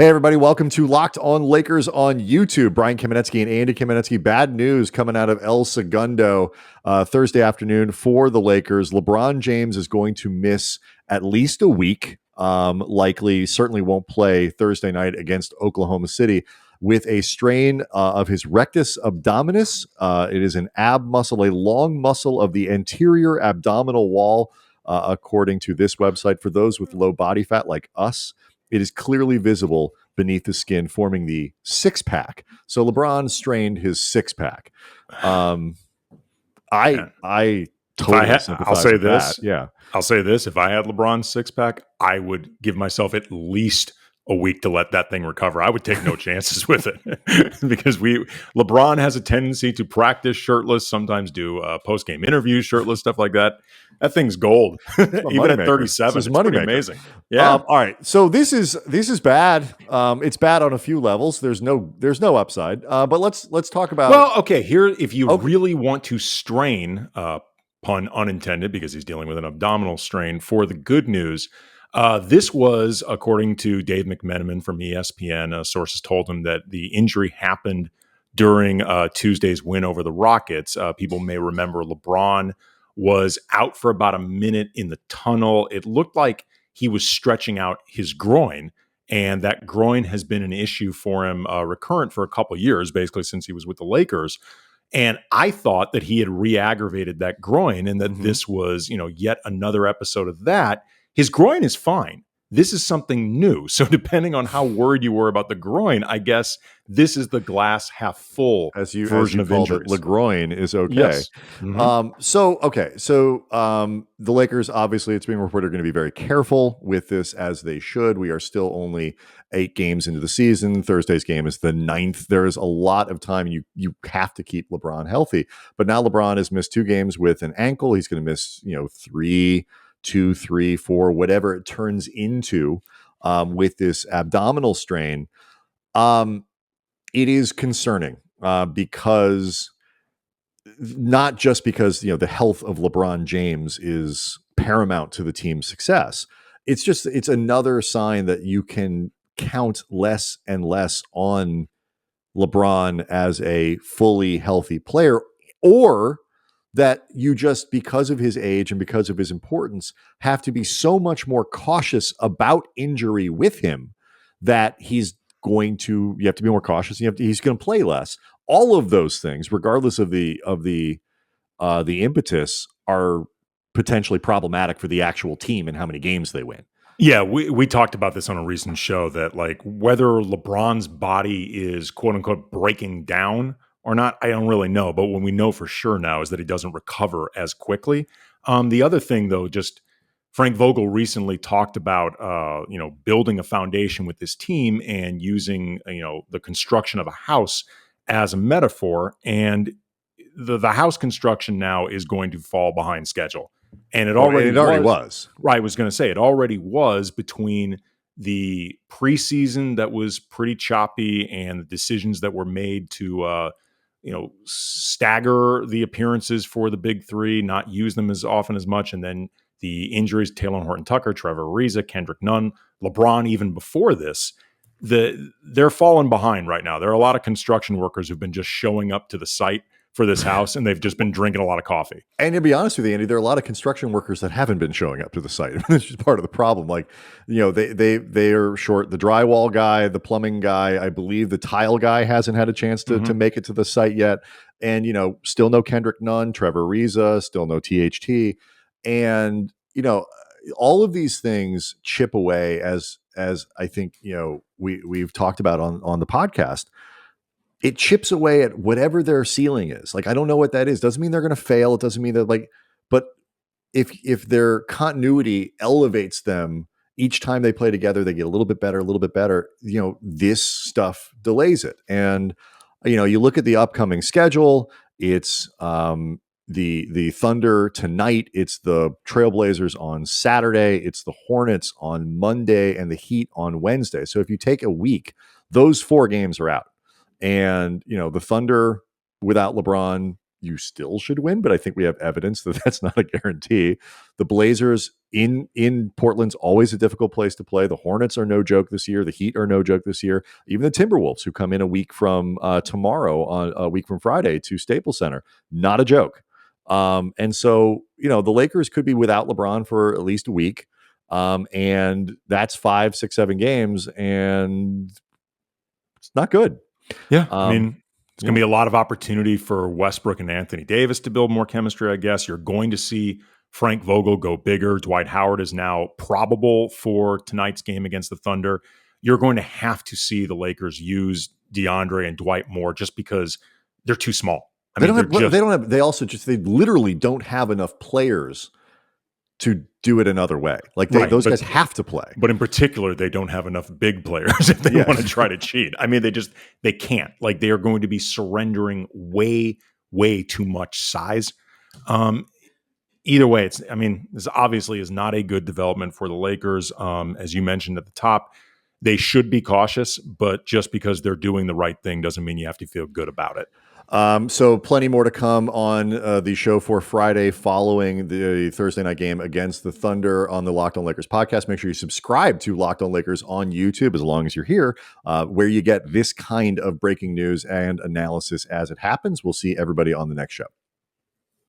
Hey, everybody. Welcome to Locked on Lakers on YouTube. Brian Kamenetsky and Andy Kamenetsky. Bad news coming out of El Segundo Thursday afternoon for the Lakers. LeBron James is going to miss at least a week. Certainly won't play Thursday night against Oklahoma City with a strain of his rectus abdominis. It is an ab muscle, a long muscle of the anterior abdominal wall, according to this website. For those with low body fat like us, it is clearly visible beneath the skin, forming the six-pack. So LeBron strained his six-pack. I totally sympathize I'll say with this. that. Yeah. I'll say this. If I had LeBron's six-pack, I would give myself at least a week to let that thing recover. I would take no chances with it because LeBron has a tendency to practice shirtless, sometimes do post-game interviews shirtless, stuff like that. That thing's gold. Even at 37, it's pretty amazing. Yeah. All right. So this is bad. It's bad on a few levels. There's no upside. But let's talk about. Well, okay. Here, if you really want to strain, pun unintended, because he's dealing with an abdominal strain. For the good news, this was, according to Dave McMenamin from ESPN, sources told him that the injury happened during Tuesday's win over the Rockets. People may remember LeBron was out for about a minute in the tunnel. It looked like he was stretching out his groin, and that groin has been an issue for him recurrent for a couple of years, basically since he was with the Lakers. And I thought that he had re-aggravated that groin and that this was, yet another episode of that. His groin is fine. This is something new. So depending on how worried you were about the groin, I guess this is the glass half full version of injuries. LeGroin is okay. Yes. Mm-hmm. So the Lakers, obviously, it's being reported, are going to be very careful with this, as they should. We are still only 8 games into the season. Thursday's game is the 9th. There is a lot of time. You have to keep LeBron healthy. But now LeBron has missed 2 games with an ankle. He's going to miss, 2, 3, 4, whatever it turns into with this abdominal strain. It is concerning because not just because, the health of LeBron James is paramount to the team's success. It's another sign that you can count less and less on LeBron as a fully healthy player, or that you just, because of his age and because of his importance, have to be so much more cautious about injury with him that you have to be more cautious. He's going to play less. All of those things, regardless of the impetus, are potentially problematic for the actual team and how many games they win. Yeah, we talked about this on a recent show that, like, whether LeBron's body is quote unquote breaking down or not, I don't really know. But what we know for sure now is that he doesn't recover as quickly. The other thing, though, just Frank Vogel recently talked about, building a foundation with this team and using, the construction of a house as a metaphor. And the house construction now is going to fall behind schedule. And it already was. Right, I was going to say, it already was between the preseason that was pretty choppy and the decisions that were made to stagger the appearances for the big 3, not use them as often as much. And then the injuries, Taylor Horton-Tucker, Trevor Ariza, Kendrick Nunn, LeBron, even before this, they're falling behind right now. There are a lot of construction workers who've been just showing up to the site for this house, and they've just been drinking a lot of coffee. And to be honest with you, Andy, there are a lot of construction workers that haven't been showing up to the site. That's just part of the problem. Like, they are short. The drywall guy, the plumbing guy, I believe the tile guy hasn't had a chance to make it to the site yet. And, still no Kendrick Nunn, Trevor Ariza, still no THT. And, all of these things chip away, as I think, we've talked about on the podcast. It chips away at whatever their ceiling is. Like, I don't know what that is. Doesn't mean they're going to fail. It doesn't mean that, but if their continuity elevates them each time they play together, they get a little bit better. This stuff delays it. And, you look at the upcoming schedule, it's the Thunder tonight. It's the Trailblazers on Saturday. It's the Hornets on Monday and the Heat on Wednesday. So if you take a week, those 4 games are out. And, the Thunder without LeBron, you still should win, but I think we have evidence that that's not a guarantee. The Blazers in Portland's always a difficult place to play. The Hornets are no joke this year. The Heat are no joke this year. Even the Timberwolves, who come in a week from tomorrow, on a week from Friday to Staples Center, not a joke. And so, the Lakers could be without LeBron for at least a week. And that's 5, 6, 7 games, and it's not good. Yeah. It's going to be a lot of opportunity for Westbrook and Anthony Davis to build more chemistry, I guess. You're going to see Frank Vogel go bigger. Dwight Howard is now probable for tonight's game against the Thunder. You're going to have to see the Lakers use DeAndre and Dwight more just because they're too small. They literally don't have enough players to do it another way. Like those guys have to play. But in particular, they don't have enough big players if they want to try to cheat. I mean, they can't. Like, they are going to be surrendering way, way too much size. Either way, this obviously is not a good development for the Lakers. As you mentioned at the top, they should be cautious, but just because they're doing the right thing doesn't mean you have to feel good about it. So plenty more to come on the show for Friday following the Thursday night game against the Thunder on the Locked On Lakers podcast. Make sure you subscribe to Locked On Lakers on YouTube as long as you're here, where you get this kind of breaking news and analysis as it happens. We'll see everybody on the next show.